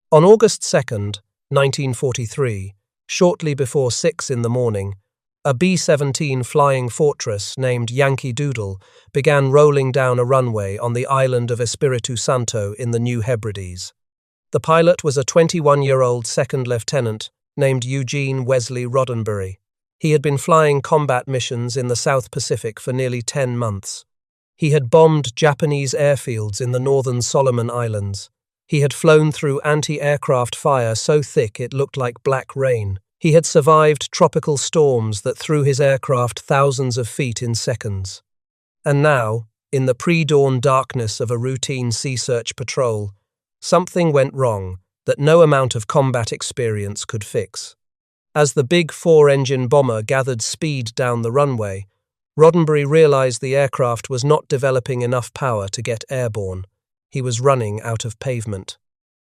On August 2nd, 1943, shortly before 6 in the morning, a B-17 flying fortress named Yankee Doodle began rolling down a runway on the island of Espiritu Santo in the New Hebrides. The pilot was a 21-year-old second lieutenant named Gene Roddenberry. He had been flying combat missions in the South Pacific for nearly 10 months. He had bombed Japanese airfields in the northern Solomon Islands. He had flown through anti-aircraft fire so thick it looked like black rain. He had survived tropical storms that threw his aircraft thousands of feet in seconds. And now, in the pre-dawn darkness of a routine sea search patrol, something went wrong that no amount of combat experience could fix. As the big 4-engine bomber gathered speed down the runway, Roddenberry realized the aircraft was not developing enough power to get airborne. He was running out of pavement.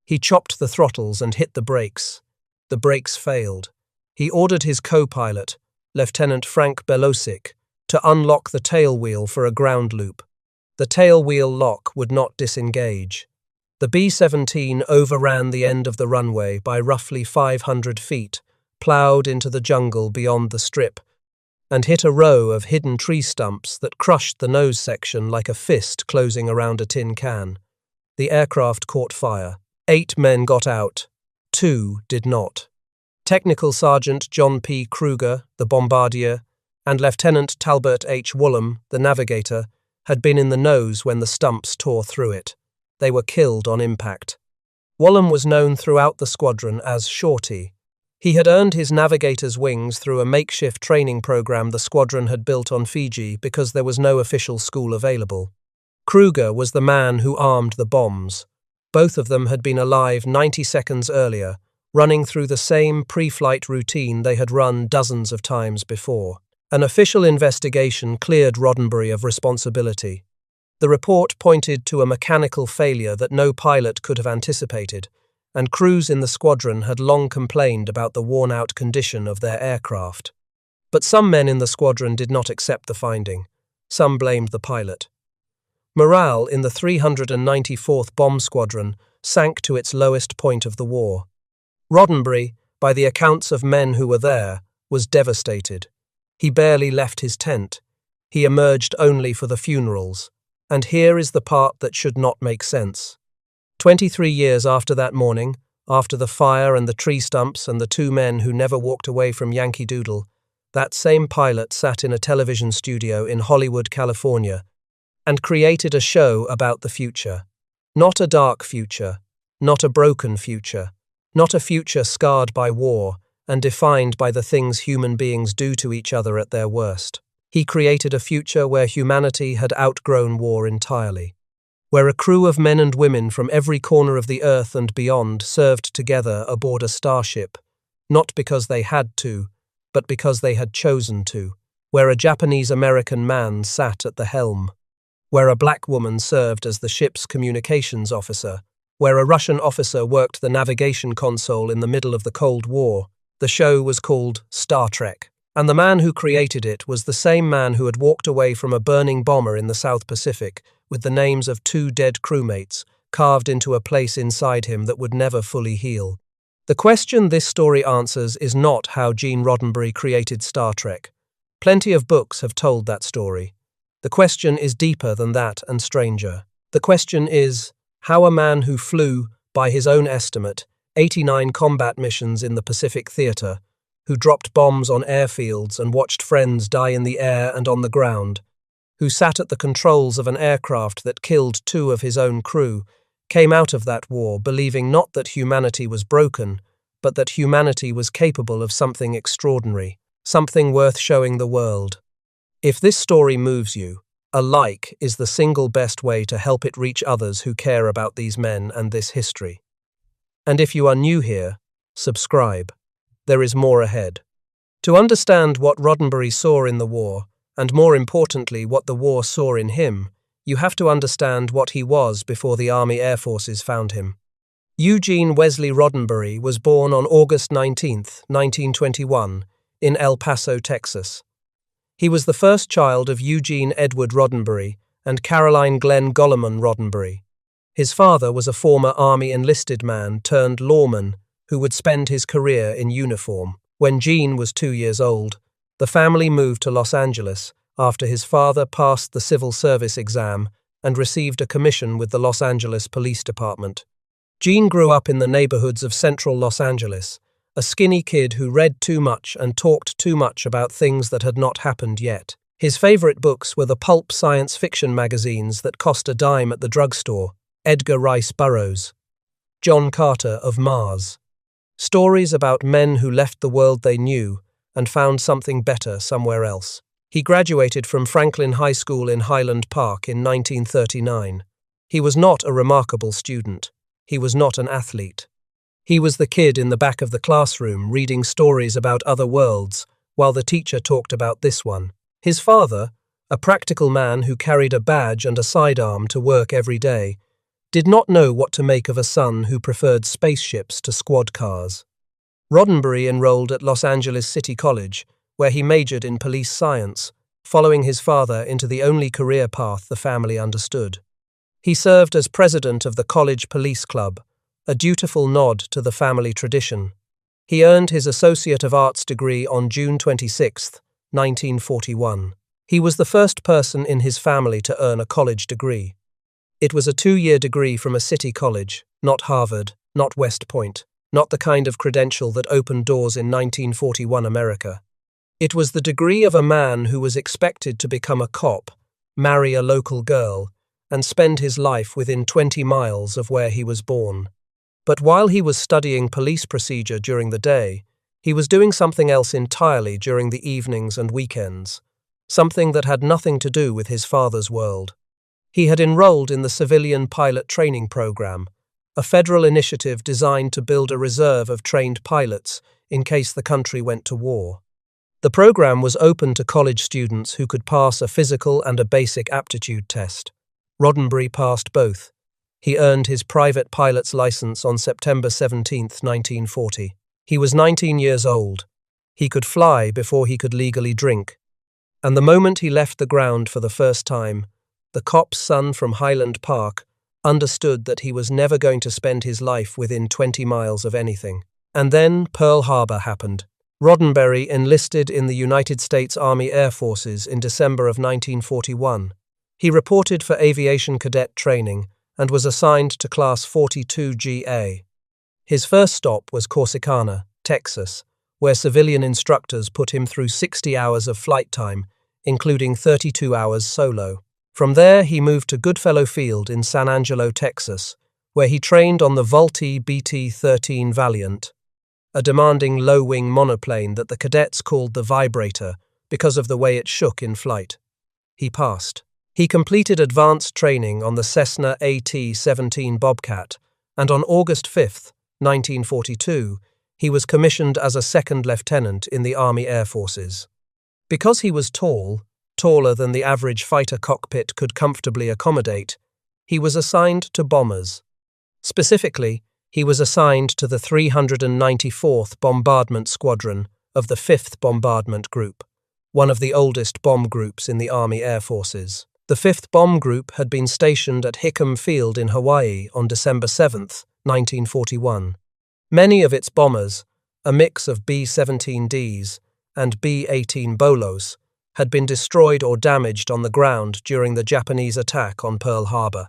He chopped the throttles and hit the brakes. The brakes failed. He ordered his co-pilot, Lieutenant Frank Belosic, to unlock the tail wheel for a ground loop. The tail wheel lock would not disengage. The B-17 overran the end of the runway by roughly 500 feet, ploughed into the jungle beyond the strip, and hit a row of hidden tree stumps that crushed the nose section like a fist closing around a tin can. The aircraft caught fire. 8 men got out. 2 did not. Technical Sergeant John P. Kruger, the bombardier, and Lieutenant Talbot H. Woolham, the navigator, had been in the nose when the stumps tore through it. They were killed on impact. Woolham was known throughout the squadron as Shorty. He had earned his navigator's wings through a makeshift training program the squadron had built on Fiji because there was no official school available. Kruger was the man who armed the bombs. Both of them had been alive 90 seconds earlier, running through the same pre-flight routine they had run dozens of times before. An official investigation cleared Roddenberry of responsibility. The report pointed to a mechanical failure that no pilot could have anticipated, and crews in the squadron had long complained about the worn-out condition of their aircraft. But some men in the squadron did not accept the finding. Some blamed the pilot. Morale in the 394th Bomb Squadron sank to its lowest point of the war. Roddenberry, by the accounts of men who were there, was devastated. He barely left his tent. He emerged only for the funerals. And here is the part that should not make sense. 23 years after that morning, after the fire and the tree stumps and the 2 men who never walked away from Yankee Doodle, that same pilot sat in a television studio in Hollywood, California, and created a show about the future. Not a dark future, not a broken future, not a future scarred by war and defined by the things human beings do to each other at their worst. He created a future where humanity had outgrown war entirely, where a crew of men and women from every corner of the earth and beyond served together aboard a starship, not because they had to, but because they had chosen to, where a Japanese-American man sat at the helm, where a black woman served as the ship's communications officer, where a Russian officer worked the navigation console in the middle of the Cold War. The show was called Star Trek, and the man who created it was the same man who had walked away from a burning bomber in the South Pacific with the names of 2 dead crewmates carved into a place inside him that would never fully heal. The question this story answers is not how Gene Roddenberry created Star Trek. Plenty of books have told that story. The question is deeper than that and stranger. The question is how a man who flew, by his own estimate, 89 combat missions in the Pacific Theater, who dropped bombs on airfields and watched friends die in the air and on the ground, who sat at the controls of an aircraft that killed 2 of his own crew, came out of that war believing not that humanity was broken, but that humanity was capable of something extraordinary, something worth showing the world. If this story moves you, a like is the single best way to help it reach others who care about these men and this history. And if you are new here, subscribe. There is more ahead. To understand what Roddenberry saw in the war, and more importantly what the war saw in him, you have to understand what he was before the Army Air Forces found him. Eugene Wesley Roddenberry was born on August 19, 1921, in El Paso, Texas. He was the first child of Eugene Edward Roddenberry and Caroline Glenn Goleman Roddenberry. His father was a former army enlisted man turned lawman who would spend his career in uniform. When Gene was 2 years old, the family moved to Los Angeles after his father passed the civil service exam and received a commission with the Los Angeles Police Department. Gene grew up in the neighborhoods of central Los Angeles, a skinny kid who read too much and talked too much about things that had not happened yet. His favorite books were the pulp science fiction magazines that cost a dime at the drugstore, Edgar Rice Burroughs, John Carter of Mars. Stories about men who left the world they knew and found something better somewhere else. He graduated from Franklin High School in Highland Park in 1939. He was not a remarkable student. He was not an athlete. He was the kid in the back of the classroom reading stories about other worlds while the teacher talked about this one. His father, a practical man who carried a badge and a sidearm to work every day, did not know what to make of a son who preferred spaceships to squad cars. Roddenberry enrolled at Los Angeles City College, where he majored in police science, following his father into the only career path the family understood. He served as president of the College Police Club, a dutiful nod to the family tradition. He earned his Associate of Arts degree on June 26, 1941. He was the first person in his family to earn a college degree. It was a 2-year degree from a city college, not Harvard, not West Point, not the kind of credential that opened doors in 1941 America. It was the degree of a man who was expected to become a cop, marry a local girl, and spend his life within 20 miles of where he was born. But while he was studying police procedure during the day, he was doing something else entirely during the evenings and weekends, something that had nothing to do with his father's world. He had enrolled in the Civilian Pilot Training Program, a federal initiative designed to build a reserve of trained pilots in case the country went to war. The program was open to college students who could pass a physical and a basic aptitude test. Roddenberry passed both. He earned his private pilot's license on September 17, 1940. He was 19 years old. He could fly before he could legally drink. And the moment he left the ground for the first time, the cop's son from Highland Park understood that he was never going to spend his life within 20 miles of anything. And then Pearl Harbor happened. Roddenberry enlisted in the United States Army Air Forces in December of 1941. He reported for aviation cadet training and was assigned to Class 42GA. His first stop was Corsicana, Texas, where civilian instructors put him through 60 hours of flight time, including 32 hours solo. From there, he moved to Goodfellow Field in San Angelo, Texas, where he trained on the Vultee BT-13 Valiant, a demanding low-wing monoplane that the cadets called the Vibrator because of the way it shook in flight. He passed. He completed advanced training on the Cessna AT-17 Bobcat, and on August 5, 1942, he was commissioned as a second lieutenant in the Army Air Forces. Because he was tall, taller than the average fighter cockpit could comfortably accommodate, he was assigned to bombers. Specifically, he was assigned to the 394th Bombardment Squadron of the 5th Bombardment Group, one of the oldest bomb groups in the Army Air Forces. The 5th Bomb Group had been stationed at Hickam Field in Hawaii on December 7, 1941. Many of its bombers, a mix of B-17Ds and B-18 Bolos, had been destroyed or damaged on the ground during the Japanese attack on Pearl Harbor.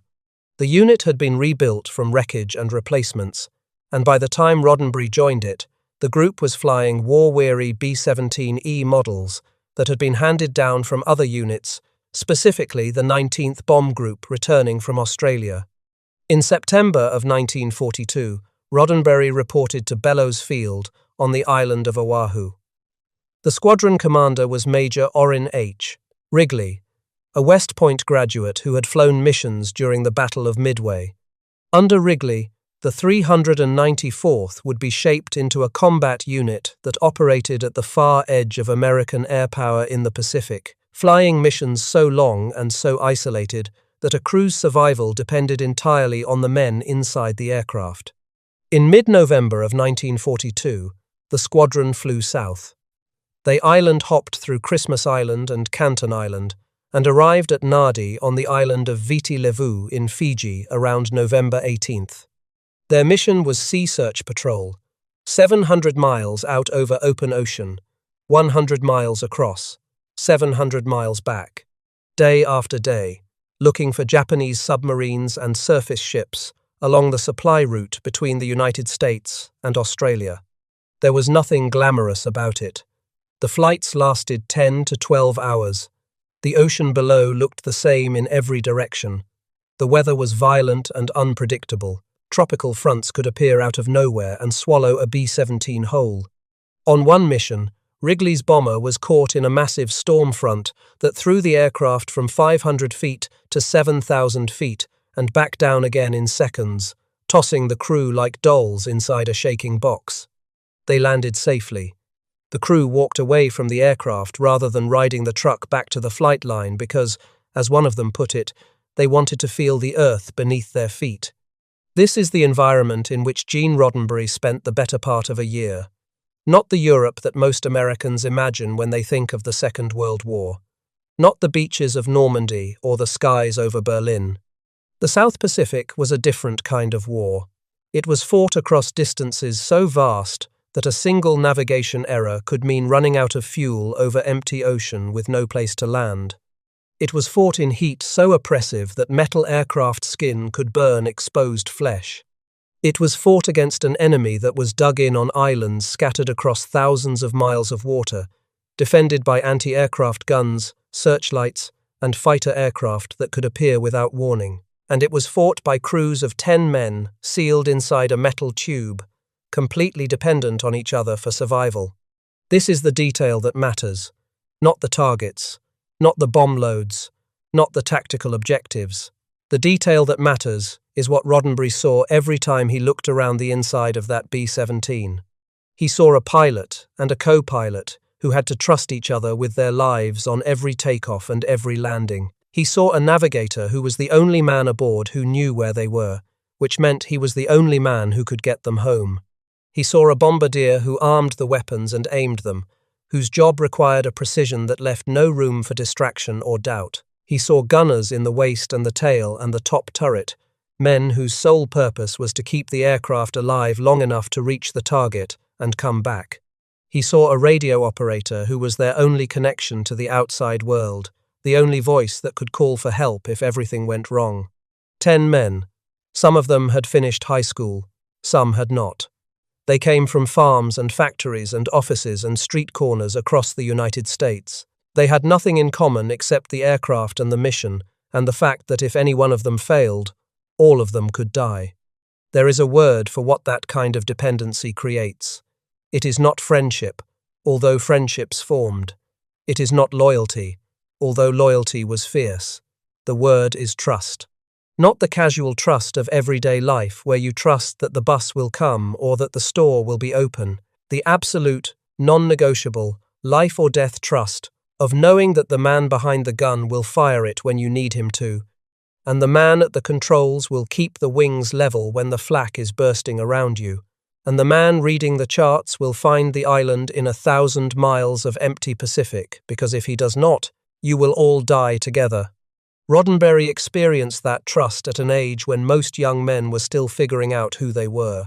The unit had been rebuilt from wreckage and replacements, and by the time Roddenberry joined it, the group was flying war-weary B-17E models that had been handed down from other units, specifically the 19th Bomb Group returning from Australia. In September of 1942, Roddenberry reported to Bellows Field on the island of Oahu. The squadron commander was Major Orrin H. Wrigley, a West Point graduate who had flown missions during the Battle of Midway. Under Wrigley, the 394th would be shaped into a combat unit that operated at the far edge of American air power in the Pacific, flying missions so long and so isolated that a crew's survival depended entirely on the men inside the aircraft. In mid-November of 1942, the squadron flew south. They island-hopped through Christmas Island and Canton Island and arrived at Nadi on the island of Viti Levu in Fiji around November 18th. Their mission was sea search patrol, 700 miles out over open ocean, 100 miles across, 700 miles back, day after day, looking for Japanese submarines and surface ships along the supply route between the United States and Australia. There was nothing glamorous about it. The flights lasted 10 to 12 hours. The ocean below looked the same in every direction. The weather was violent and unpredictable. Tropical fronts could appear out of nowhere and swallow a B-17 whole. On one mission, Wrigley's bomber was caught in a massive storm front that threw the aircraft from 500 feet to 7,000 feet and back down again in seconds, tossing the crew like dolls inside a shaking box. They landed safely. The crew walked away from the aircraft rather than riding the truck back to the flight line because, as one of them put it, they wanted to feel the earth beneath their feet. This is the environment in which Gene Roddenberry spent the better part of a year. Not the Europe that most Americans imagine when they think of the Second World War. Not the beaches of Normandy or the skies over Berlin. The South Pacific was a different kind of war. It was fought across distances so vast that a single navigation error could mean running out of fuel over empty ocean with no place to land. It was fought in heat so oppressive that metal aircraft skin could burn exposed flesh. It was fought against an enemy that was dug in on islands scattered across thousands of miles of water, defended by anti-aircraft guns, searchlights, and fighter aircraft that could appear without warning. And it was fought by crews of 10 men sealed inside a metal tube, completely dependent on each other for survival. This is the detail that matters, not the targets, not the bomb loads, not the tactical objectives. The detail that matters is what Roddenberry saw every time he looked around the inside of that B-17. He saw a pilot and a co-pilot who had to trust each other with their lives on every takeoff and every landing. He saw a navigator who was the only man aboard who knew where they were, which meant he was the only man who could get them home. He saw a bombardier who armed the weapons and aimed them, whose job required a precision that left no room for distraction or doubt. He saw gunners in the waist and the tail and the top turret, men whose sole purpose was to keep the aircraft alive long enough to reach the target and come back. He saw a radio operator who was their only connection to the outside world, the only voice that could call for help if everything went wrong. 10 men. Some of them had finished high school, some had not. They came from farms and factories and offices and street corners across the United States. They had nothing in common except the aircraft and the mission, and the fact that if any one of them failed, all of them could die. There is a word for what that kind of dependency creates. It is not friendship, although friendships formed. It is not loyalty, although loyalty was fierce. The word is trust. Not the casual trust of everyday life where you trust that the bus will come or that the store will be open. The absolute, non-negotiable, life or death trust of knowing that the man behind the gun will fire it when you need him to, and the man at the controls will keep the wings level when the flak is bursting around you, and the man reading the charts will find the island in 1,000 miles of empty Pacific, because if he does not, you will all die together. Roddenberry experienced that trust at an age when most young men were still figuring out who they were.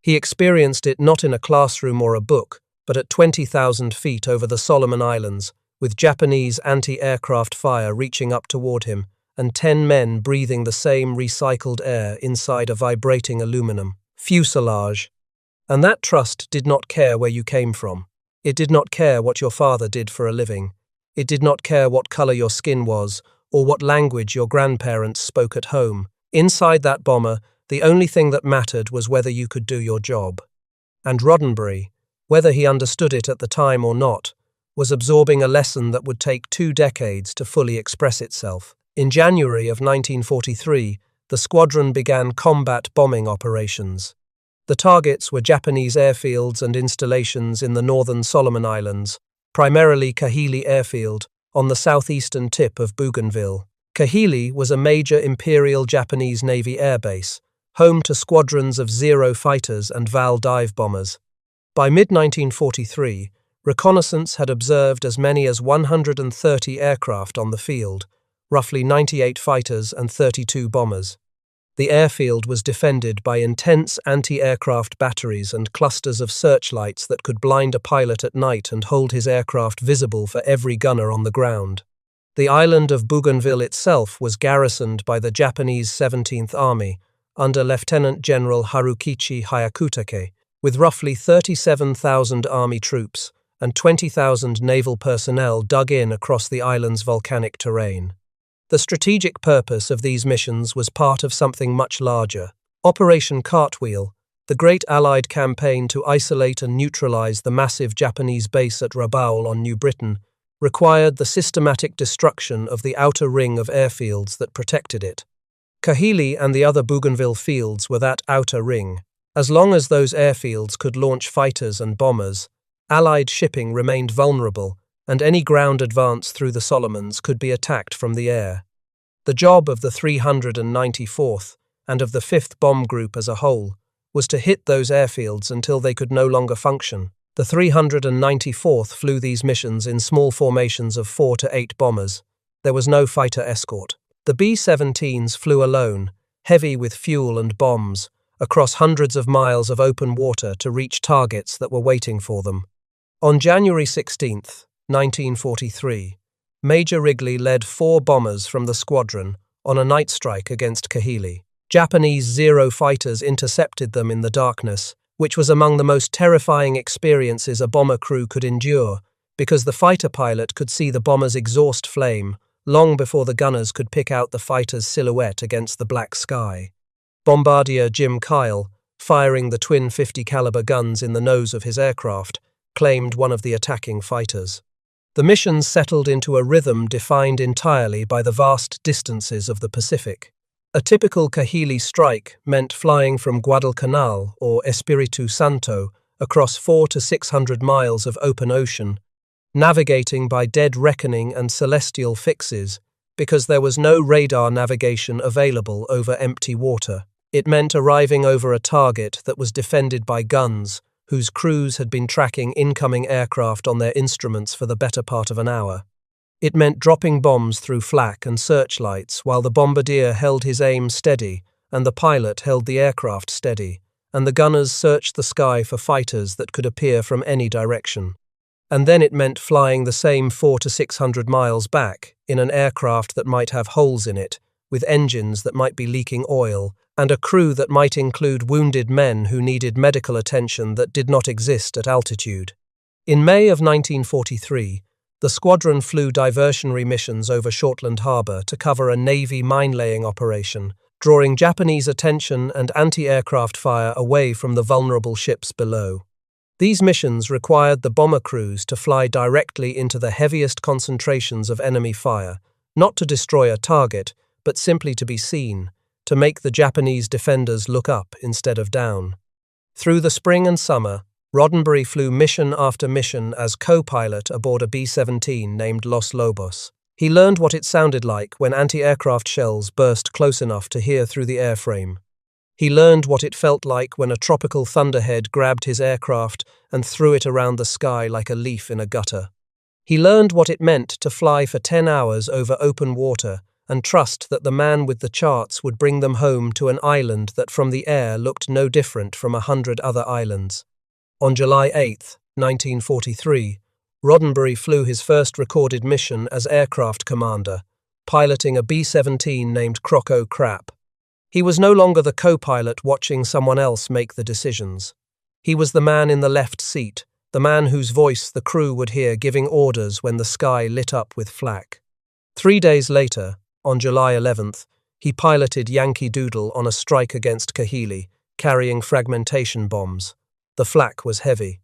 He experienced it not in a classroom or a book, but at 20,000 feet over the Solomon Islands, with Japanese anti-aircraft fire reaching up toward him, and 10 men breathing the same recycled air inside a vibrating aluminum fuselage. And that trust did not care where you came from. It did not care what your father did for a living. It did not care what color your skin was, or what language your grandparents spoke at home. Inside that bomber, the only thing that mattered was whether you could do your job. And Roddenberry, whether he understood it at the time or not, was absorbing a lesson that would take 2 decades to fully express itself. In January of 1943, the squadron began combat bombing operations. The targets were Japanese airfields and installations in the northern Solomon Islands, primarily Kahili Airfield, on the southeastern tip of Bougainville. Kahili was a major Imperial Japanese Navy airbase, home to squadrons of Zero fighters and Val dive bombers. By mid-1943, Reconnaissance had observed as many as 130 aircraft on the field, roughly 98 fighters and 32 bombers. The airfield was defended by intense anti-aircraft batteries and clusters of searchlights that could blind a pilot at night and hold his aircraft visible for every gunner on the ground. The island of Bougainville itself was garrisoned by the Japanese 17th Army, under Lieutenant General Harukichi Hyakutake, with roughly 37,000 army troops and 20,000 naval personnel dug in across the island's volcanic terrain. The strategic purpose of these missions was part of something much larger. Operation Cartwheel, the great Allied campaign to isolate and neutralize the massive Japanese base at Rabaul on New Britain, required the systematic destruction of the outer ring of airfields that protected it. Kahili and the other Bougainville fields were that outer ring. As long as those airfields could launch fighters and bombers, Allied shipping remained vulnerable, and any ground advance through the Solomons could be attacked from the air. The job of the 394th and of the 5th Bomb Group as a whole was to hit those airfields until they could no longer function. The 394th flew these missions in small formations of 4 to 8 bombers. There was no fighter escort. The B-17s flew alone, heavy with fuel and bombs, across hundreds of miles of open water to reach targets that were waiting for them. On January 16, 1943, Major Wrigley led 4 bombers from the squadron on a night strike against Kahili. Japanese Zero fighters intercepted them in the darkness, which was among the most terrifying experiences a bomber crew could endure, because the fighter pilot could see the bomber's exhaust flame long before the gunners could pick out the fighter's silhouette against the black sky. Bombardier Jim Kyle, firing the twin 50 caliber guns in the nose of his aircraft, claimed one of the attacking fighters. The missions settled into a rhythm defined entirely by the vast distances of the Pacific. A typical Kahili strike meant flying from Guadalcanal or Espiritu Santo across 400 to 600 miles of open ocean, navigating by dead reckoning and celestial fixes, because there was no radar navigation available over empty water. It meant arriving over a target that was defended by guns, whose crews had been tracking incoming aircraft on their instruments for the better part of an hour. It meant dropping bombs through flak and searchlights while the bombardier held his aim steady and the pilot held the aircraft steady, and the gunners searched the sky for fighters that could appear from any direction. And then it meant flying the same 400 to 600 miles back in an aircraft that might have holes in it, with engines that might be leaking oil, and a crew that might include wounded men who needed medical attention that did not exist at altitude. In May of 1943, the squadron flew diversionary missions over Shortland Harbour to cover a Navy mine-laying operation, drawing Japanese attention and anti-aircraft fire away from the vulnerable ships below. These missions required the bomber crews to fly directly into the heaviest concentrations of enemy fire, not to destroy a target, but simply to be seen, to make the Japanese defenders look up instead of down. Through the spring and summer, Roddenberry flew mission after mission as co-pilot aboard a B-17 named Los Lobos. He learned what it sounded like when anti-aircraft shells burst close enough to hear through the airframe. He learned what it felt like when a tropical thunderhead grabbed his aircraft and threw it around the sky like a leaf in a gutter. He learned what it meant to fly for 10 hours over open water and trust that the man with the charts would bring them home to an island that from the air looked no different from 100 other islands. On July 8, 1943, Roddenberry flew his first recorded mission as aircraft commander, piloting a B-17 named Croco Crap. He was no longer the co-pilot watching someone else make the decisions. He was the man in the left seat, the man whose voice the crew would hear giving orders when the sky lit up with flak. 3 days later, on July 11th, he piloted Yankee Doodle on a strike against Kahili, carrying fragmentation bombs. The flak was heavy.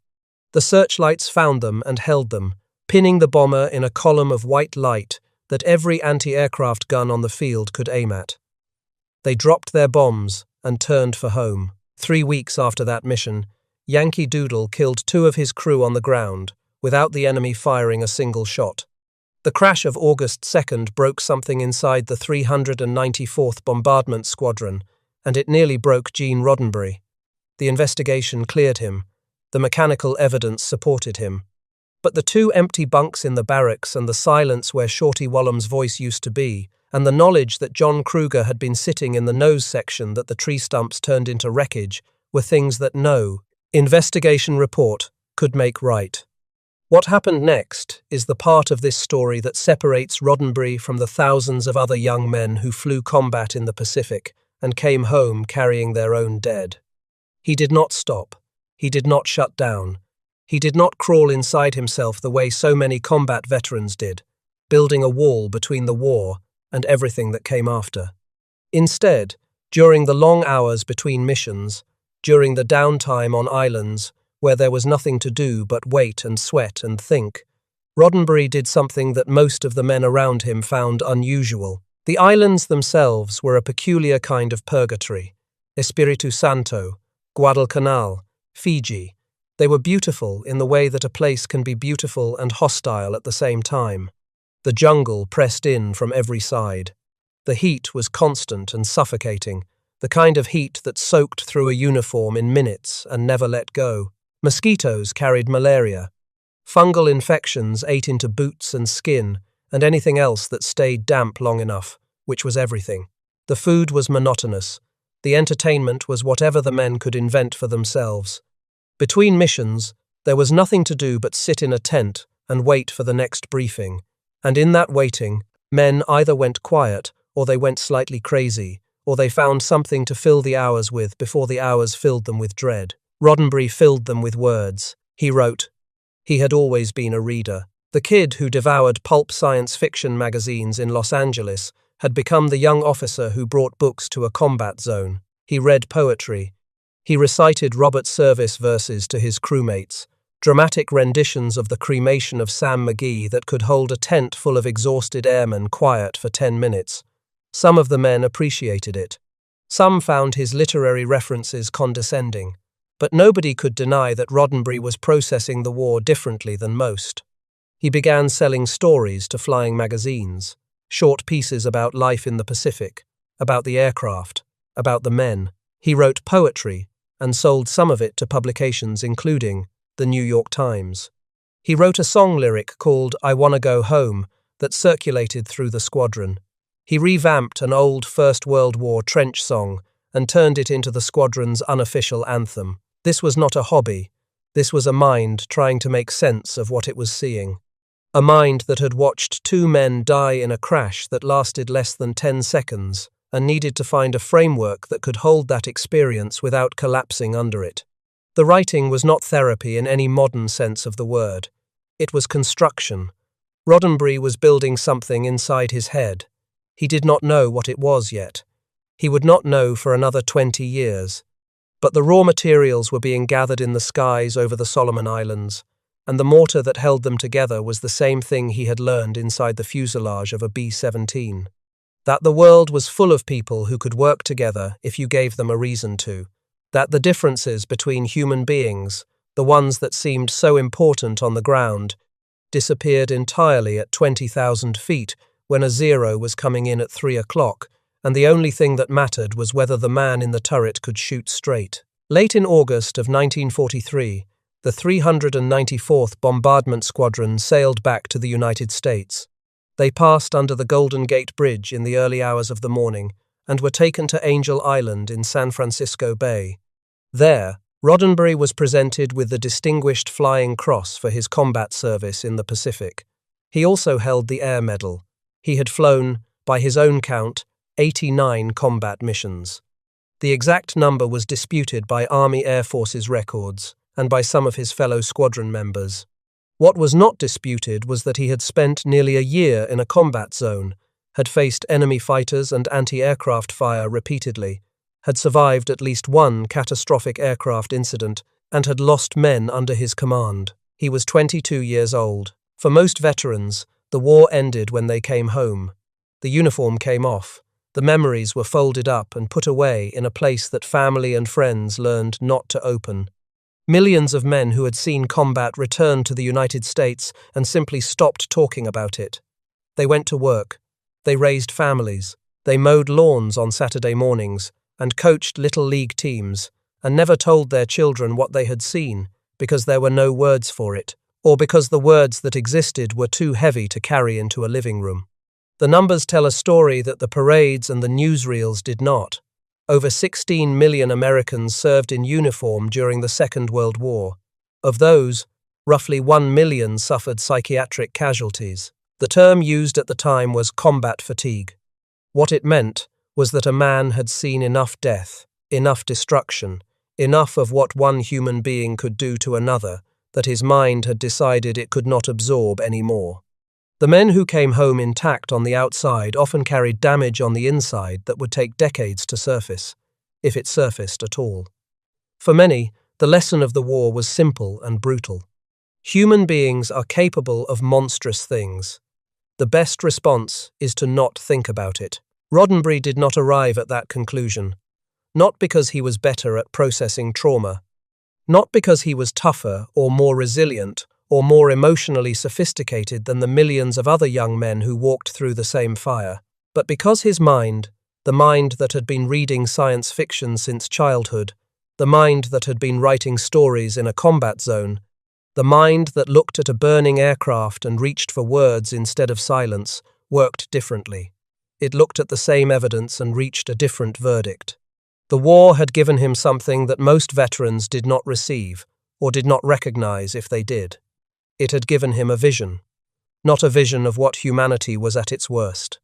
The searchlights found them and held them, pinning the bomber in a column of white light that every anti-aircraft gun on the field could aim at. They dropped their bombs and turned for home. 3 weeks after that mission, Yankee Doodle killed 2 of his crew on the ground, without the enemy firing a single shot. The crash of August 2nd broke something inside the 394th Bombardment Squadron, and it nearly broke Gene Roddenberry. The investigation cleared him. The mechanical evidence supported him. But the two empty bunks in the barracks and the silence where Shorty Wallam's voice used to be, and the knowledge that John Kruger had been sitting in the nose section that the tree stumps turned into wreckage, were things that no investigation report could make right. What happened next is the part of this story that separates Roddenberry from the thousands of other young men who flew combat in the Pacific and came home carrying their own dead. He did not stop. He did not shut down. He did not crawl inside himself the way so many combat veterans did, building a wall between the war and everything that came after. Instead, during the long hours between missions, during the downtime on islands, where there was nothing to do but wait and sweat and think, Roddenberry did something that most of the men around him found unusual. The islands themselves were a peculiar kind of purgatory. Espiritu Santo, Guadalcanal, Fiji. They were beautiful in the way that a place can be beautiful and hostile at the same time. The jungle pressed in from every side. The heat was constant and suffocating, the kind of heat that soaked through a uniform in minutes and never let go. Mosquitoes carried malaria. Fungal infections ate into boots and skin, and anything else that stayed damp long enough, which was everything. The food was monotonous. The entertainment was whatever the men could invent for themselves. Between missions, there was nothing to do but sit in a tent and wait for the next briefing. And in that waiting, men either went quiet, or they went slightly crazy, or they found something to fill the hours with before the hours filled them with dread. Roddenberry filled them with words. He wrote. He had always been a reader. The kid who devoured pulp science fiction magazines in Los Angeles had become the young officer who brought books to a combat zone. He read poetry. He recited Robert Service verses to his crewmates, dramatic renditions of the cremation of Sam McGee that could hold a tent full of exhausted airmen quiet for 10 minutes. Some of the men appreciated it. Some found his literary references condescending. But nobody could deny that Roddenberry was processing the war differently than most. He began selling stories to flying magazines, short pieces about life in the Pacific, about the aircraft, about the men. He wrote poetry and sold some of it to publications including the New York Times. He wrote a song lyric called I Wanna Go Home that circulated through the squadron. He revamped an old First World War trench song and turned it into the squadron's unofficial anthem. This was not a hobby. This was a mind trying to make sense of what it was seeing. A mind that had watched two men die in a crash that lasted less than 10 seconds and needed to find a framework that could hold that experience without collapsing under it. The writing was not therapy in any modern sense of the word. It was construction. Roddenberry was building something inside his head. He did not know what it was yet. He would not know for another 20 years. But the raw materials were being gathered in the skies over the Solomon Islands, and the mortar that held them together was the same thing he had learned inside the fuselage of a B-17. That the world was full of people who could work together if you gave them a reason to. That the differences between human beings, the ones that seemed so important on the ground, disappeared entirely at 20,000 feet when a zero was coming in at 3 o'clock, and the only thing that mattered was whether the man in the turret could shoot straight. Late in August of 1943, the 394th Bombardment Squadron sailed back to the United States. They passed under the Golden Gate Bridge in the early hours of the morning and were taken to Angel Island in San Francisco Bay. There, Roddenberry was presented with the Distinguished Flying Cross for his combat service in the Pacific. He also held the Air Medal. He had flown, by his own count, 89 combat missions. The exact number was disputed by Army Air Force's records and by some of his fellow squadron members. What was not disputed was that he had spent nearly a year in a combat zone, had faced enemy fighters and anti-aircraft fire repeatedly, had survived at least one catastrophic aircraft incident, and had lost men under his command. He was 22 years old. For most veterans, the war ended when they came home. The uniform came off. The memories were folded up and put away in a place that family and friends learned not to open. Millions of men who had seen combat returned to the United States and simply stopped talking about it. They went to work. They raised families. They mowed lawns on Saturday mornings and coached little league teams and never told their children what they had seen because there were no words for it or because the words that existed were too heavy to carry into a living room. The numbers tell a story that the parades and the newsreels did not. Over 16 million Americans served in uniform during the Second World War. Of those, roughly 1 million suffered psychiatric casualties. The term used at the time was combat fatigue. What it meant was that a man had seen enough death, enough destruction, enough of what one human being could do to another, that his mind had decided it could not absorb any more. The men who came home intact on the outside often carried damage on the inside that would take decades to surface, if it surfaced at all. For many, the lesson of the war was simple and brutal. Human beings are capable of monstrous things. The best response is to not think about it. Roddenberry did not arrive at that conclusion, not because he was better at processing trauma, not because he was tougher or more resilient or more emotionally sophisticated than the millions of other young men who walked through the same fire, but because his mind, the mind that had been reading science fiction since childhood, the mind that had been writing stories in a combat zone, the mind that looked at a burning aircraft and reached for words instead of silence, worked differently. It looked at the same evidence and reached a different verdict. The war had given him something that most veterans did not receive, or did not recognize if they did. It had given him a vision. Not a vision of what humanity was at its worst.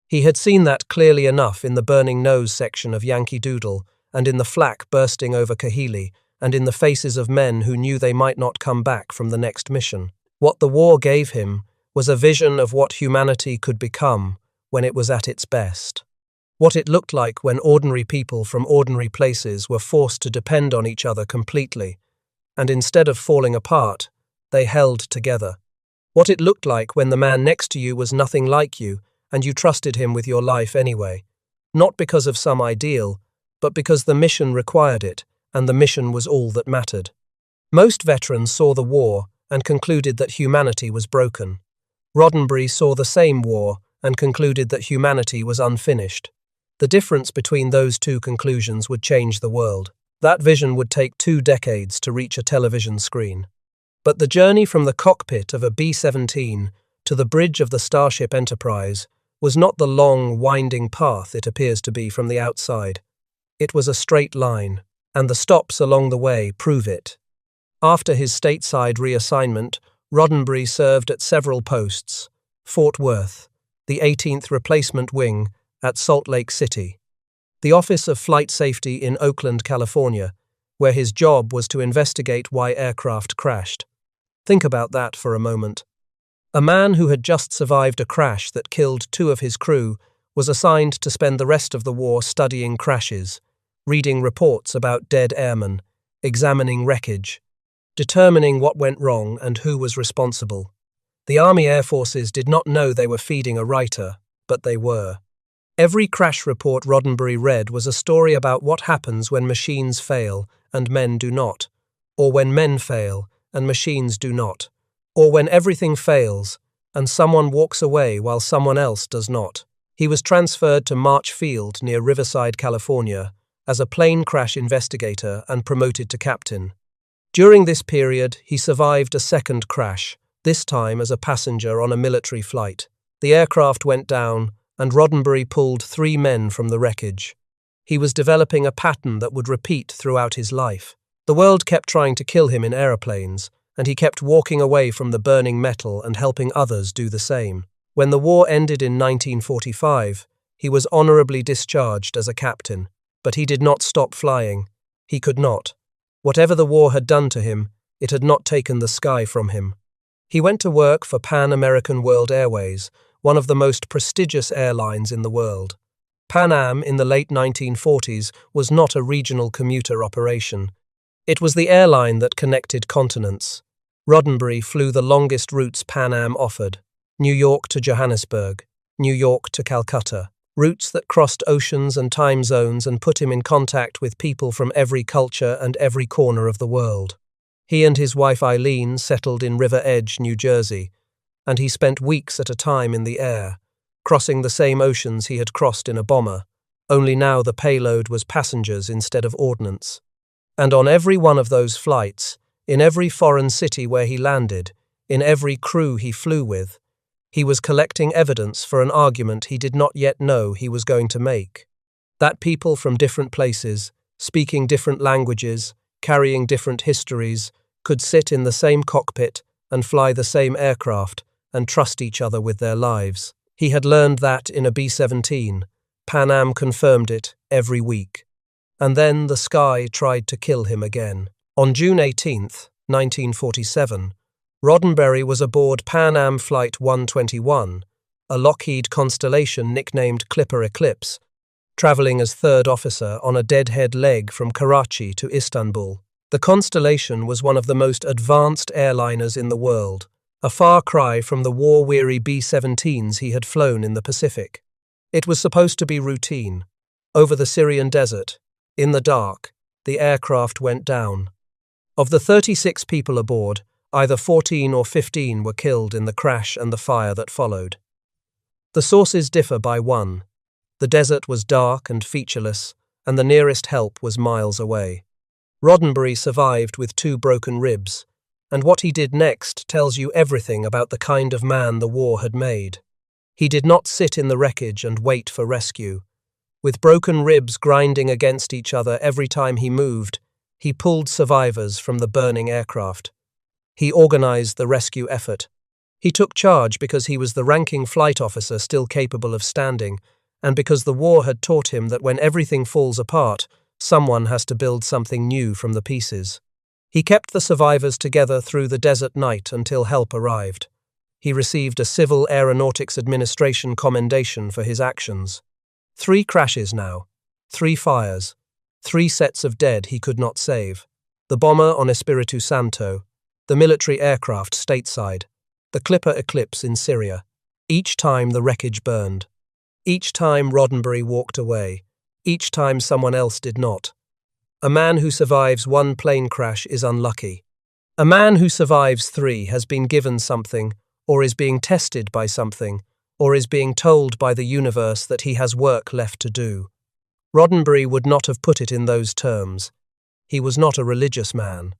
He had seen that clearly enough in the burning nose section of Yankee Doodle, and in the flak bursting over Kahili, and in the faces of men who knew they might not come back from the next mission. What the war gave him was a vision of what humanity could become when it was at its best. What it looked like when ordinary people from ordinary places were forced to depend on each other completely, and instead of falling apart, they held together. What it looked like when the man next to you was nothing like you, and you trusted him with your life anyway, not because of some ideal, but because the mission required it, and the mission was all that mattered. Most veterans saw the war and concluded that humanity was broken. Roddenberry saw the same war and concluded that humanity was unfinished. The difference between those two conclusions would change the world. That vision would take 2 decades to reach a television screen. But the journey from the cockpit of a B-17 to the bridge of the Starship Enterprise was not the long, winding path it appears to be from the outside. It was a straight line, and the stops along the way prove it. After his stateside reassignment, Roddenberry served at several posts: Fort Worth, the 18th Replacement Wing at Salt Lake City, the Office of Flight Safety in Oakland, California, where his job was to investigate why aircraft crashed. Think about that for a moment. A man who had just survived a crash that killed 2 of his crew was assigned to spend the rest of the war studying crashes, reading reports about dead airmen, examining wreckage, determining what went wrong and who was responsible. The Army Air Forces did not know they were feeding a writer, but they were. Every crash report Roddenberry read was a story about what happens when machines fail and men do not, or when men fail and machines do not, or when everything fails and someone walks away while someone else does not. He was transferred to March Field near Riverside, California, as a plane crash investigator and promoted to captain. During this period, he survived a second crash, this time as a passenger on a military flight. The aircraft went down, and Roddenberry pulled 3 men from the wreckage. He was developing a pattern that would repeat throughout his life. The world kept trying to kill him in aeroplanes, and he kept walking away from the burning metal and helping others do the same. When the war ended in 1945, he was honorably discharged as a captain, but he did not stop flying. He could not. Whatever the war had done to him, it had not taken the sky from him. He went to work for Pan American World Airways, one of the most prestigious airlines in the world. Pan Am in the late 1940s was not a regional commuter operation. It was the airline that connected continents. Roddenberry flew the longest routes Pan Am offered: New York to Johannesburg, New York to Calcutta, routes that crossed oceans and time zones and put him in contact with people from every culture and every corner of the world. He and his wife Eileen settled in River Edge, New Jersey, and he spent weeks at a time in the air, crossing the same oceans he had crossed in a bomber, only now the payload was passengers instead of ordnance. And on every one of those flights, in every foreign city where he landed, in every crew he flew with. He was collecting evidence for an argument he did not yet know he was going to make. That people from different places, speaking different languages, carrying different histories, could sit in the same cockpit and fly the same aircraft and trust each other with their lives. He had learned that in a B-17. Pan Am confirmed it every week. And then the sky tried to kill him again. On June 18, 1947, Roddenberry was aboard Pan Am Flight 121, a Lockheed Constellation nicknamed Clipper Eclipse, traveling as third officer on a deadhead leg from Karachi to Istanbul. The Constellation was one of the most advanced airliners in the world, a far cry from the war-weary B-17s he had flown in the Pacific. It was supposed to be routine. Over the Syrian desert, in the dark, the aircraft went down. Of the 36 people aboard, either 14 or 15 were killed in the crash and the fire that followed. The sources differ by one. The desert was dark and featureless, and the nearest help was miles away. Roddenberry survived with 2 broken ribs, and what he did next tells you everything about the kind of man the war had made. He did not sit in the wreckage and wait for rescue. With broken ribs grinding against each other every time he moved, he pulled survivors from the burning aircraft. He organized the rescue effort. He took charge because he was the ranking flight officer still capable of standing, and because the war had taught him that when everything falls apart, someone has to build something new from the pieces. He kept the survivors together through the desert night until help arrived. He received a Civil Aeronautics Administration commendation for his actions. 3 crashes now, 3 fires, 3 sets of dead he could not save. The bomber on Espiritu Santo, the military aircraft stateside, the Clipper Eclipse in Syria. Each time the wreckage burned. Each time Roddenberry walked away. Each time someone else did not. A man who survives 1 plane crash is unlucky. A man who survives 3 has been given something, or is being tested by something, or is being told by the universe that he has work left to do. Roddenberry would not have put it in those terms. He was not a religious man,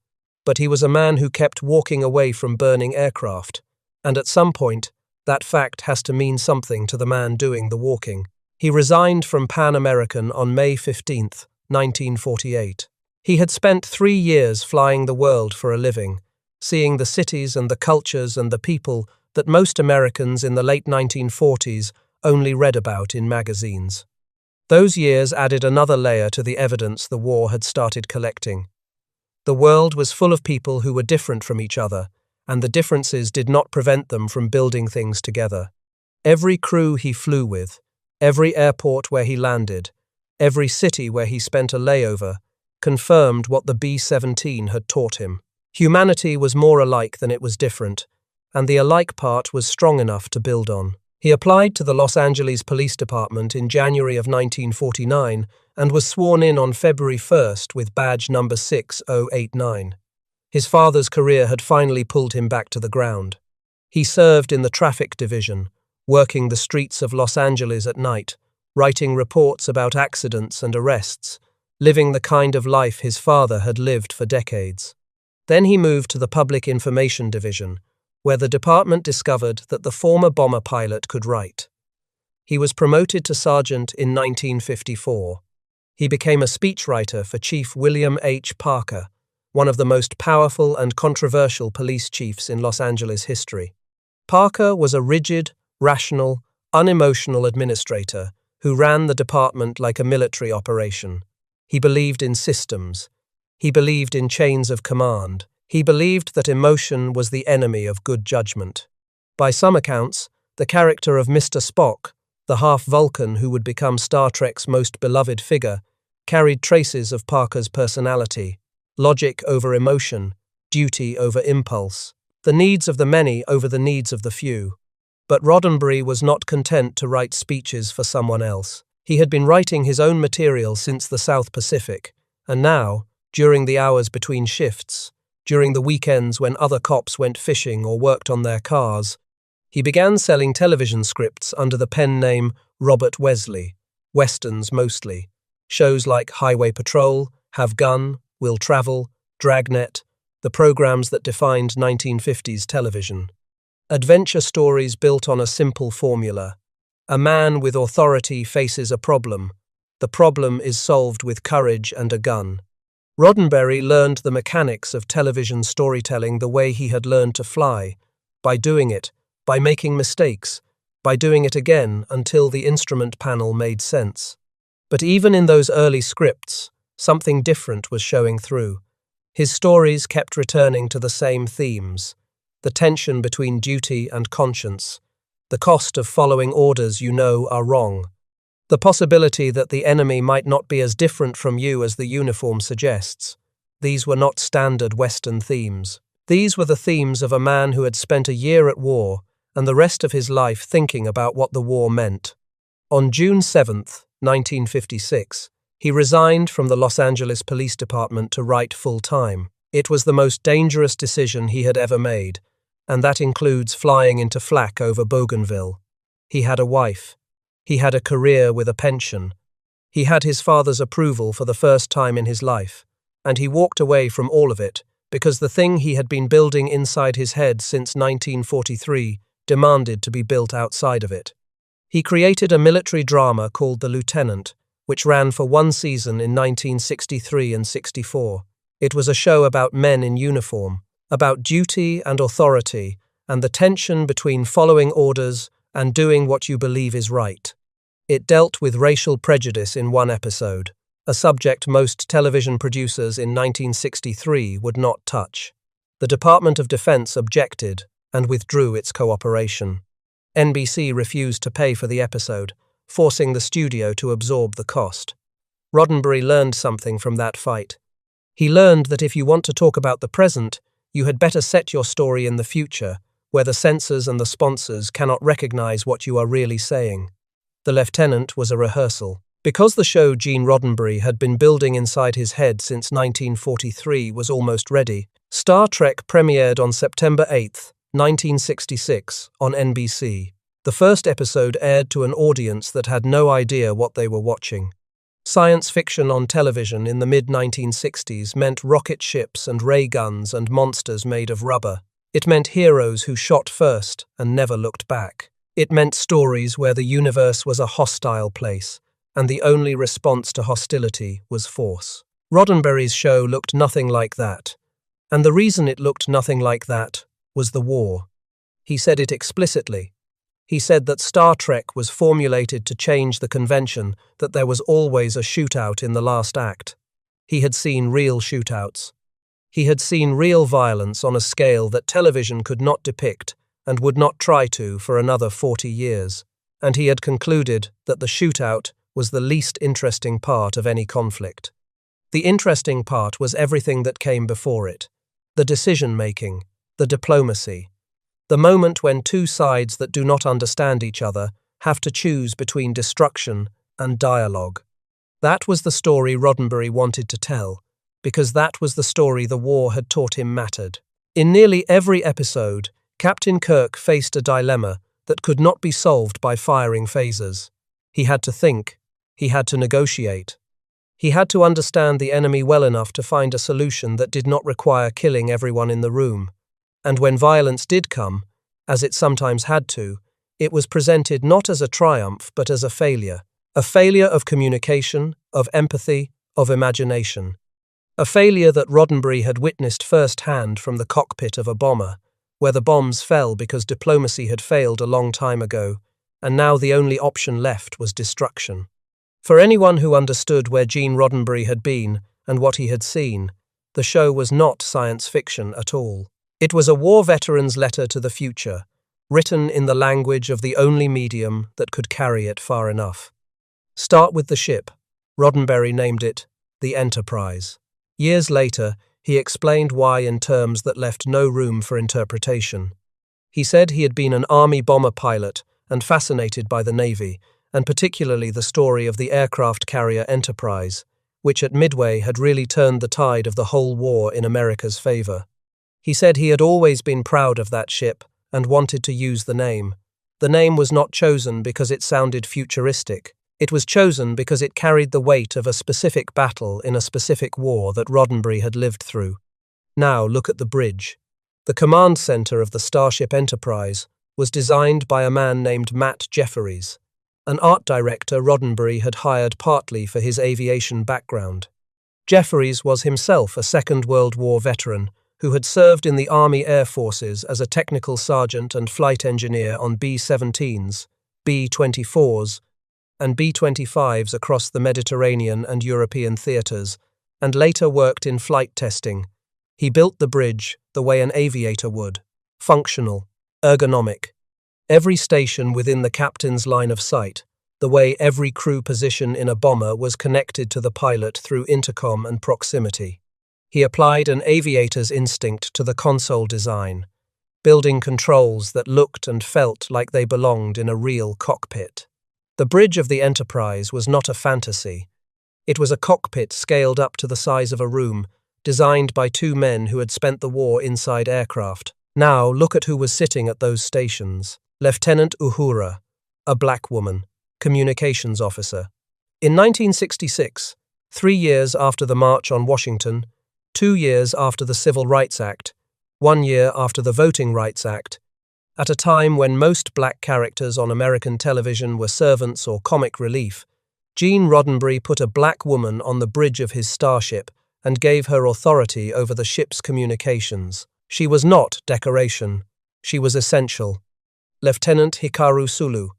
but he was a man who kept walking away from burning aircraft, and at some point, that fact has to mean something to the man doing the walking. He resigned from Pan American on May 15, 1948. He had spent 3 years flying the world for a living, seeing the cities and the cultures and the people that most Americans in the late 1940s only read about in magazines. Those years added another layer to the evidence the war had started collecting. The world was full of people who were different from each other, and the differences did not prevent them from building things together. Every crew he flew with, every airport where he landed, every city where he spent a layover, confirmed what the B-17 had taught him. Humanity was more alike than it was different, and the alike part was strong enough to build on. He applied to the Los Angeles Police Department in January of 1949 and was sworn in on February 1st with badge number 6089. His father's career had finally pulled him back to the ground. He served in the traffic division, working the streets of Los Angeles at night, writing reports about accidents and arrests, living the kind of life his father had lived for decades. Then he moved to the Public Information Division, where the department discovered that the former bomber pilot could write. He was promoted to sergeant in 1954. He became a speechwriter for Chief William H. Parker, one of the most powerful and controversial police chiefs in Los Angeles history. Parker was a rigid, rational, unemotional administrator who ran the department like a military operation. He believed in systems. He believed in chains of command. He believed that emotion was the enemy of good judgment. By some accounts, the character of Mr. Spock, the half-Vulcan who would become Star Trek's most beloved figure, carried traces of Parker's personality: logic over emotion, duty over impulse, the needs of the many over the needs of the few. But Roddenberry was not content to write speeches for someone else. He had been writing his own material since the South Pacific, and now, during the hours between shifts, during the weekends when other cops went fishing or worked on their cars, he began selling television scripts under the pen name Robert Wesley, westerns mostly, shows like Highway Patrol, Have Gun, Will Travel, Dragnet, the programs that defined 1950s television. Adventure stories built on a simple formula. A man with authority faces a problem. The problem is solved with courage and a gun. Roddenberry learned the mechanics of television storytelling the way he had learned to fly, by doing it, by making mistakes, by doing it again until the instrument panel made sense. But even in those early scripts, something different was showing through. His stories kept returning to the same themes: the tension between duty and conscience, the cost of following orders you know are wrong, the possibility that the enemy might not be as different from you as the uniform suggests. These were not standard Western themes. These were the themes of a man who had spent a year at war and the rest of his life thinking about what the war meant. On June 7, 1956, he resigned from the Los Angeles Police Department to write full-time. It was the most dangerous decision he had ever made, and that includes flying into flak over Bougainville. He had a wife. He had a career with a pension. He had his father's approval for the first time in his life, and he walked away from all of it because the thing he had been building inside his head since 1943 demanded to be built outside of it. He created a military drama called The Lieutenant, which ran for one season in 1963 and 64. It was a show about men in uniform, about duty and authority, and the tension between following orders and doing what you believe is right. It dealt with racial prejudice in one episode, a subject most television producers in 1963 would not touch. The Department of Defense objected and withdrew its cooperation. NBC refused to pay for the episode, forcing the studio to absorb the cost. Roddenberry learned something from that fight. He learned that if you want to talk about the present, you had better set your story in the future, where the censors and the sponsors cannot recognize what you are really saying. The Lieutenant was a rehearsal. Because the show Gene Roddenberry had been building inside his head since 1943 was almost ready, Star Trek premiered on September 8, 1966, on NBC. The first episode aired to an audience that had no idea what they were watching. Science fiction on television in the mid-1960s meant rocket ships and ray guns and monsters made of rubber. It meant heroes who shot first and never looked back. It meant stories where the universe was a hostile place, and the only response to hostility was force. Roddenberry's show looked nothing like that, and the reason it looked nothing like that was the war. He said it explicitly. He said that Star Trek was formulated to change the convention that there was always a shootout in the last act. He had seen real shootouts. He had seen real violence on a scale that television could not depict and would not try to for another 40 years, and he had concluded that the shootout was the least interesting part of any conflict. The interesting part was everything that came before it: the decision-making, the diplomacy, the moment when two sides that do not understand each other have to choose between destruction and dialogue. That was the story Roddenberry wanted to tell, because that was the story the war had taught him mattered. In nearly every episode, Captain Kirk faced a dilemma that could not be solved by firing phasers. He had to think. He had to negotiate. He had to understand the enemy well enough to find a solution that did not require killing everyone in the room. And when violence did come, as it sometimes had to, it was presented not as a triumph but as a failure of communication, of empathy, of imagination. A failure that Roddenberry had witnessed firsthand from the cockpit of a bomber, where the bombs fell because diplomacy had failed a long time ago, and now the only option left was destruction. For anyone who understood where Gene Roddenberry had been and what he had seen, the show was not science fiction at all. It was a war veteran's letter to the future, written in the language of the only medium that could carry it far enough. Start with the ship. Roddenberry named it the Enterprise. Years later, he explained why in terms that left no room for interpretation. He said he had been an Army bomber pilot and fascinated by the Navy, and particularly the story of the aircraft carrier Enterprise, which at Midway had really turned the tide of the whole war in America's favor. He said he had always been proud of that ship and wanted to use the name. The name was not chosen because it sounded futuristic. It was chosen because it carried the weight of a specific battle in a specific war that Roddenberry had lived through. Now look at the bridge. The command center of the Starship Enterprise was designed by a man named Matt Jefferies, an art director Roddenberry had hired partly for his aviation background. Jefferies was himself a Second World War veteran who had served in the Army Air Forces as a technical sergeant and flight engineer on B-17s, B-24s, and B-25s across the Mediterranean and European theaters, and later worked in flight testing. He built the bridge the way an aviator would: functional, ergonomic. Every station within the captain's line of sight, the way every crew position in a bomber was connected to the pilot through intercom and proximity. He applied an aviator's instinct to the console design, building controls that looked and felt like they belonged in a real cockpit. The bridge of the Enterprise was not a fantasy. It was a cockpit scaled up to the size of a room, designed by two men who had spent the war inside aircraft. Now look at who was sitting at those stations. Lieutenant Uhura, a black woman, communications officer. In 1966, 3 years after the March on Washington, 2 years after the Civil Rights Act, 1 year after the Voting Rights Act, at a time when most black characters on American television were servants or comic relief, Gene Roddenberry put a black woman on the bridge of his starship and gave her authority over the ship's communications. She was not decoration. She was essential. Lieutenant Hikaru Sulu,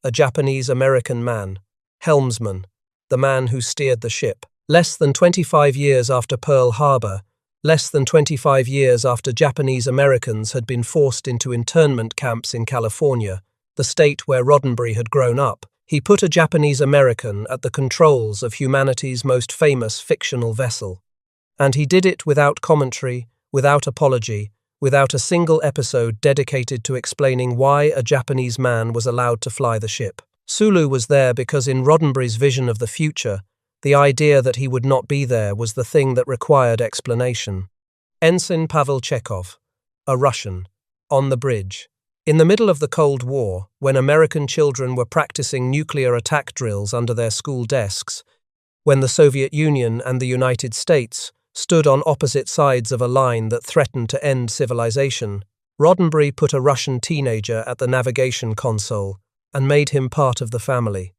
a Japanese-American man, helmsman, the man who steered the ship. Less than 25 years after Pearl Harbor, less than 25 years after Japanese Americans had been forced into internment camps in California, the state where Roddenberry had grown up, he put a Japanese American at the controls of humanity's most famous fictional vessel. And he did it without commentary, without apology, without a single episode dedicated to explaining why a Japanese man was allowed to fly the ship. Sulu was there because in Roddenberry's vision of the future, the idea that he would not be there was the thing that required explanation. Ensign Pavel Chekhov, a Russian, on the bridge. In the middle of the Cold War, when American children were practicing nuclear attack drills under their school desks, when the Soviet Union and the United States stood on opposite sides of a line that threatened to end civilization, Roddenberry put a Russian teenager at the navigation console and made him part of the family.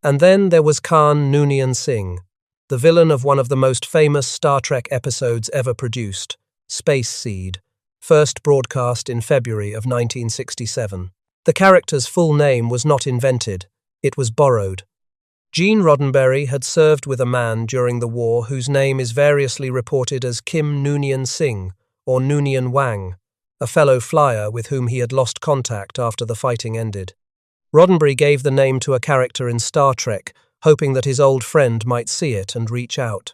And then there was Khan Noonien Singh, the villain of one of the most famous Star Trek episodes ever produced, Space Seed, first broadcast in February of 1967. The character's full name was not invented, it was borrowed. Gene Roddenberry had served with a man during the war whose name is variously reported as Kim Noonien Singh or Noonien Wang, a fellow flyer with whom he had lost contact after the fighting ended. Roddenberry gave the name to a character in Star Trek, hoping that his old friend might see it and reach out.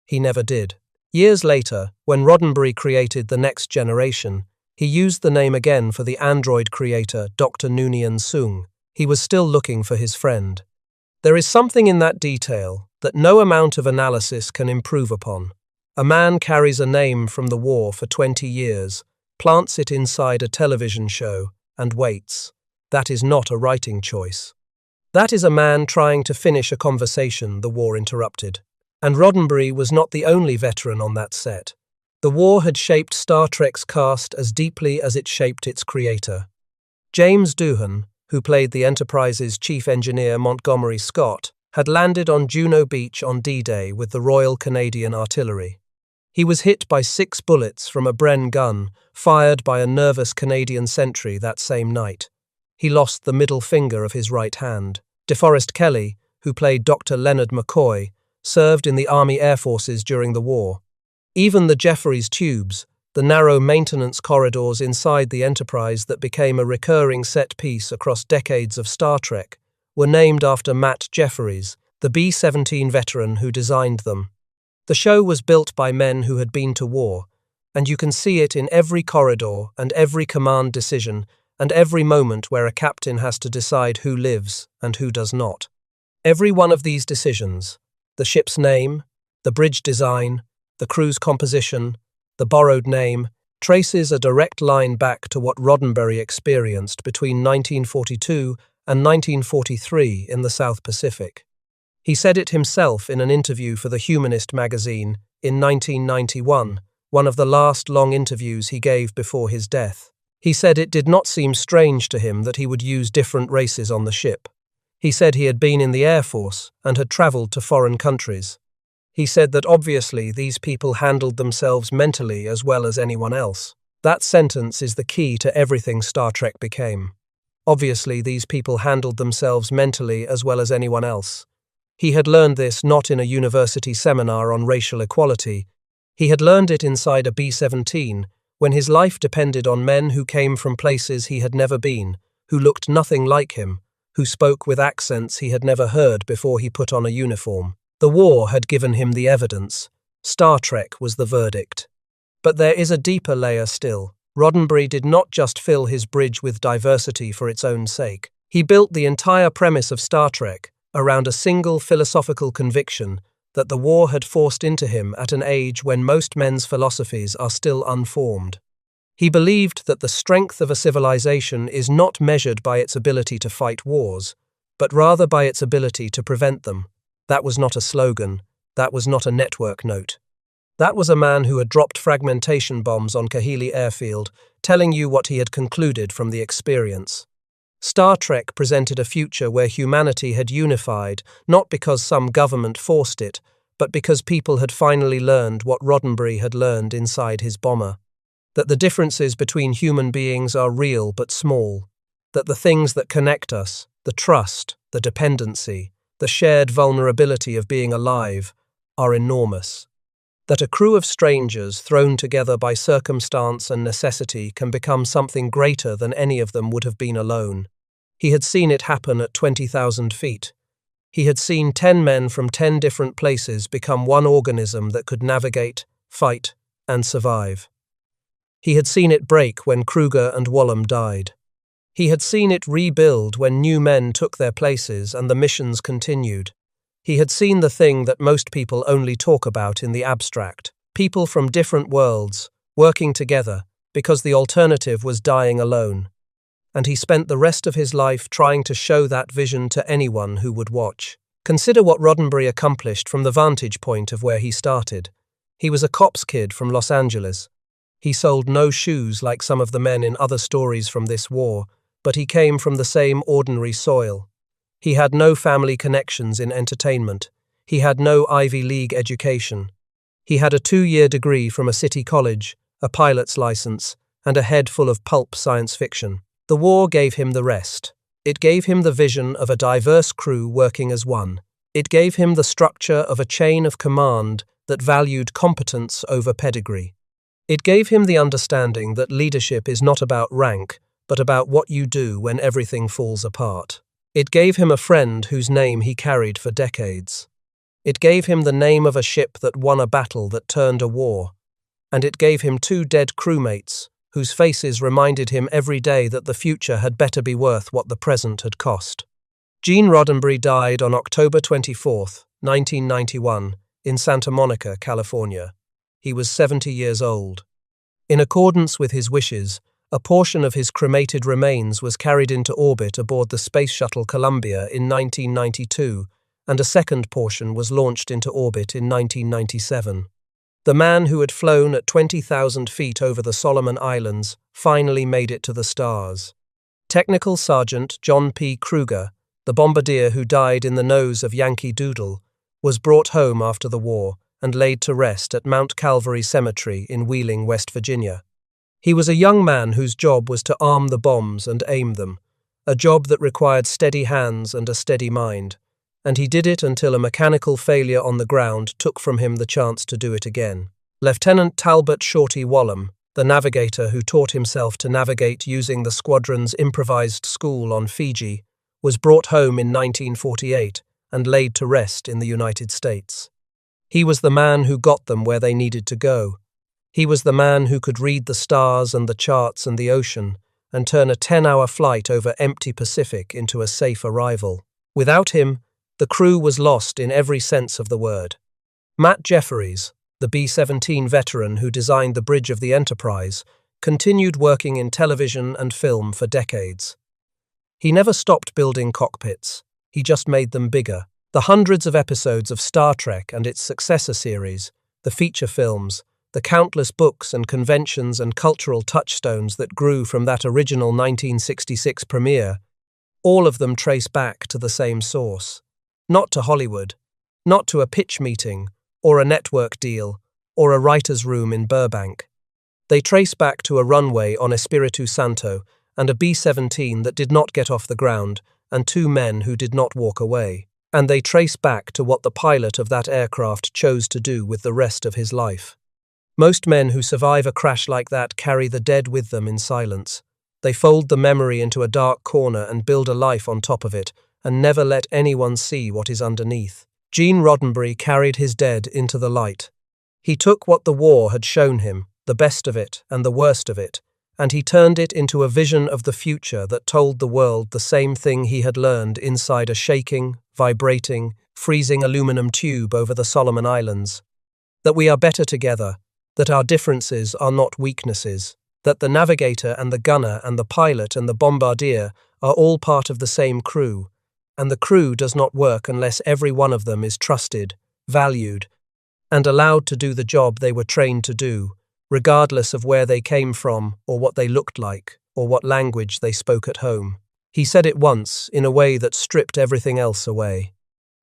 He never did. Years later, when Roddenberry created The Next Generation, he used the name again for the android creator Dr. Noonien Singh. He was still looking for his friend. There is something in that detail that no amount of analysis can improve upon. A man carries a name from the war for 20 years, plants it inside a television show, and waits. That is not a writing choice. That is a man trying to finish a conversation the war interrupted. And Roddenberry was not the only veteran on that set. The war had shaped Star Trek's cast as deeply as it shaped its creator. James Doohan, who played the Enterprise's chief engineer Montgomery Scott, had landed on Juno Beach on D-Day with the Royal Canadian Artillery. He was hit by 6 bullets from a Bren gun fired by a nervous Canadian sentry that same night. He lost the middle finger of his right hand. DeForest Kelley, who played Dr. Leonard McCoy, served in the Army Air Forces during the war. Even the Jefferies tubes, the narrow maintenance corridors inside the Enterprise that became a recurring set piece across decades of Star Trek, were named after Matt Jefferies, the B-17 veteran who designed them. The show was built by men who had been to war, and you can see it in every corridor and every command decision and every moment where a captain has to decide who lives and who does not. Every one of these decisions, the ship's name, the bridge design, the crew's composition, the borrowed name, traces a direct line back to what Roddenberry experienced between 1942 and 1943 in the South Pacific. He said it himself in an interview for The Humanist magazine in 1991, one of the last long interviews he gave before his death. He said it did not seem strange to him that he would use different races on the ship. He said he had been in the Air Force and had traveled to foreign countries. He said that obviously these people handled themselves mentally as well as anyone else. That sentence is the key to everything Star Trek became. Obviously these people handled themselves mentally as well as anyone else. He had learned this not in a university seminar on racial equality. He had learned it inside a B-17, when his life depended on men who came from places he had never been, who looked nothing like him, who spoke with accents he had never heard before he put on a uniform. The war had given him the evidence. Star Trek was the verdict. But there is a deeper layer still. Roddenberry did not just fill his bridge with diversity for its own sake. He built the entire premise of Star Trek around a single philosophical conviction that the war had forced into him at an age when most men's philosophies are still unformed. He believed that the strength of a civilization is not measured by its ability to fight wars, but rather by its ability to prevent them. That was not a slogan. That was not a network note. That was a man who had dropped fragmentation bombs on Kahili airfield, telling you what he had concluded from the experience. Star Trek presented a future where humanity had unified, not because some government forced it, but because people had finally learned what Roddenberry had learned inside his bomber. That the differences between human beings are real but small. That the things that connect us, the trust, the dependency, the shared vulnerability of being alive, are enormous. That a crew of strangers thrown together by circumstance and necessity can become something greater than any of them would have been alone. He had seen it happen at 20,000 feet. He had seen 10 men from 10 different places become one organism that could navigate, fight, and survive. He had seen it break when Kruger and Wallum died. He had seen it rebuild when new men took their places and the missions continued. He had seen the thing that most people only talk about in the abstract, people from different worlds, working together, because the alternative was dying alone. And he spent the rest of his life trying to show that vision to anyone who would watch. Consider what Roddenberry accomplished from the vantage point of where he started. He was a cop's kid from Los Angeles. He sold no shoes like some of the men in other stories from this war, but he came from the same ordinary soil. He had no family connections in entertainment. He had no Ivy League education. He had a 2-year degree from a city college, a pilot's license, and a head full of pulp science fiction. The war gave him the rest. It gave him the vision of a diverse crew working as one. It gave him the structure of a chain of command that valued competence over pedigree. It gave him the understanding that leadership is not about rank, but about what you do when everything falls apart. It gave him a friend whose name he carried for decades. It gave him the name of a ship that won a battle that turned a war. And it gave him 2 dead crewmates, whose faces reminded him every day that the future had better be worth what the present had cost. Gene Roddenberry died on October 24, 1991, in Santa Monica, California. He was 70 years old. In accordance with his wishes, a portion of his cremated remains was carried into orbit aboard the Space Shuttle Columbia in 1992, and a second portion was launched into orbit in 1997. The man who had flown at 20,000 feet over the Solomon Islands finally made it to the stars. Technical Sergeant John P. Kruger, the bombardier who died in the nose of Yankee Doodle, was brought home after the war and laid to rest at Mount Calvary Cemetery in Wheeling, West Virginia. He was a young man whose job was to arm the bombs and aim them, a job that required steady hands and a steady mind, and he did it until a mechanical failure on the ground took from him the chance to do it again. Lieutenant Talbot Shorty Wallum, the navigator who taught himself to navigate using the squadron's improvised school on Fiji, was brought home in 1948 and laid to rest in the United States. He was the man who got them where they needed to go. He was the man who could read the stars and the charts and the ocean and turn a 10-hour flight over empty Pacific into a safe arrival. Without him, the crew was lost in every sense of the word. Matt Jefferies, the B-17 veteran who designed the bridge of the Enterprise, continued working in television and film for decades. He never stopped building cockpits. He just made them bigger. The hundreds of episodes of Star Trek and its successor series, the feature films, the countless books and conventions and cultural touchstones that grew from that original 1966 premiere, all of them trace back to the same source. Not to Hollywood, not to a pitch meeting, or a network deal, or a writer's room in Burbank. They trace back to a runway on Espiritu Santo and a B-17 that did not get off the ground and two men who did not walk away. And they trace back to what the pilot of that aircraft chose to do with the rest of his life. Most men who survive a crash like that carry the dead with them in silence. They fold the memory into a dark corner and build a life on top of it, and never let anyone see what is underneath. Gene Roddenberry carried his dead into the light. He took what the war had shown him, the best of it and the worst of it, and he turned it into a vision of the future that told the world the same thing he had learned inside a shaking, vibrating, freezing aluminum tube over the Solomon Islands. That we are better together, that our differences are not weaknesses, that the navigator and the gunner and the pilot and the bombardier are all part of the same crew, and the crew does not work unless every one of them is trusted, valued, and allowed to do the job they were trained to do, regardless of where they came from or what they looked like or what language they spoke at home. He said it once in a way that stripped everything else away.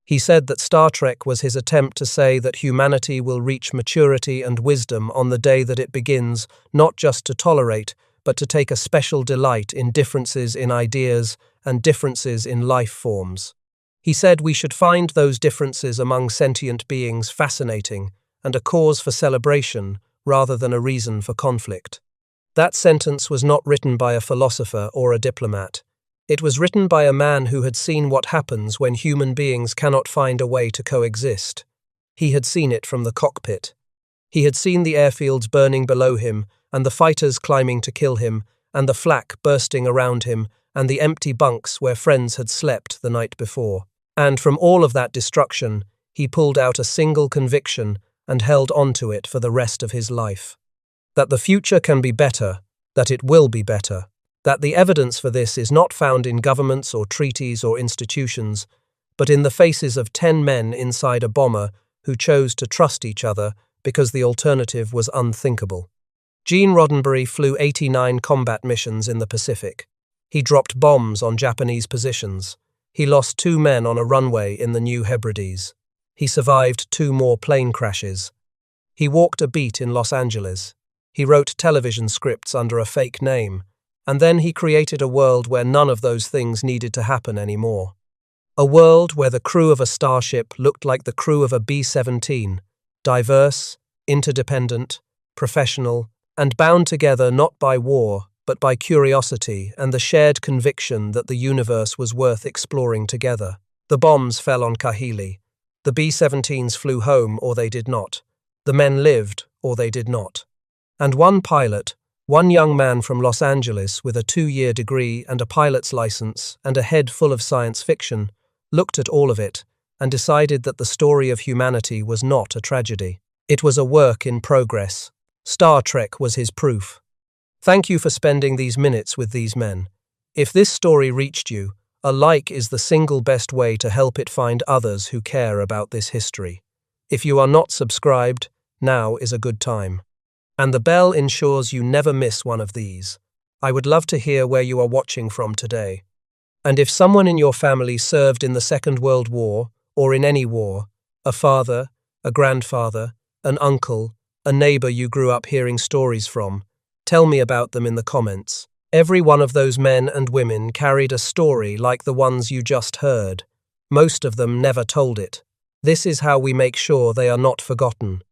He said that Star Trek was his attempt to say that humanity will reach maturity and wisdom on the day that it begins not just to tolerate, but to take a special delight in differences in ideas and differences in life forms. He said we should find those differences among sentient beings fascinating and a cause for celebration rather than a reason for conflict. That sentence was not written by a philosopher or a diplomat. It was written by a man who had seen what happens when human beings cannot find a way to coexist. He had seen it from the cockpit. He had seen the airfields burning below him, and the fighters climbing to kill him, and the flak bursting around him, and the empty bunks where friends had slept the night before. And from all of that destruction, he pulled out a single conviction and held on to it for the rest of his life. That the future can be better, that it will be better. That the evidence for this is not found in governments or treaties or institutions, but in the faces of 10 men inside a bomber who chose to trust each other because the alternative was unthinkable. Gene Roddenberry flew 89 combat missions in the Pacific. He dropped bombs on Japanese positions. He lost 2 men on a runway in the New Hebrides. He survived 2 more plane crashes. He walked a beat in Los Angeles. He wrote television scripts under a fake name. And then he created a world where none of those things needed to happen anymore. A world where the crew of a starship looked like the crew of a B-17, diverse, interdependent, professional, and bound together not by war, but by curiosity and the shared conviction that the universe was worth exploring together. The bombs fell on Kahili. The B-17s flew home or they did not. The men lived or they did not. And one pilot, one young man from Los Angeles with a 2-year degree and a pilot's license and a head full of science fiction, looked at all of it and decided that the story of humanity was not a tragedy. It was a work in progress. Star Trek was his proof. Thank you for spending these minutes with these men. If this story reached you, a like is the single best way to help it find others who care about this history. If you are not subscribed, now is a good time. And the bell ensures you never miss one of these. I would love to hear where you are watching from today. And if someone in your family served in the Second World War, or in any war, a father, a grandfather, an uncle, a neighbor you grew up hearing stories from, tell me about them in the comments. Every one of those men and women carried a story like the ones you just heard. Most of them never told it. This is how we make sure they are not forgotten.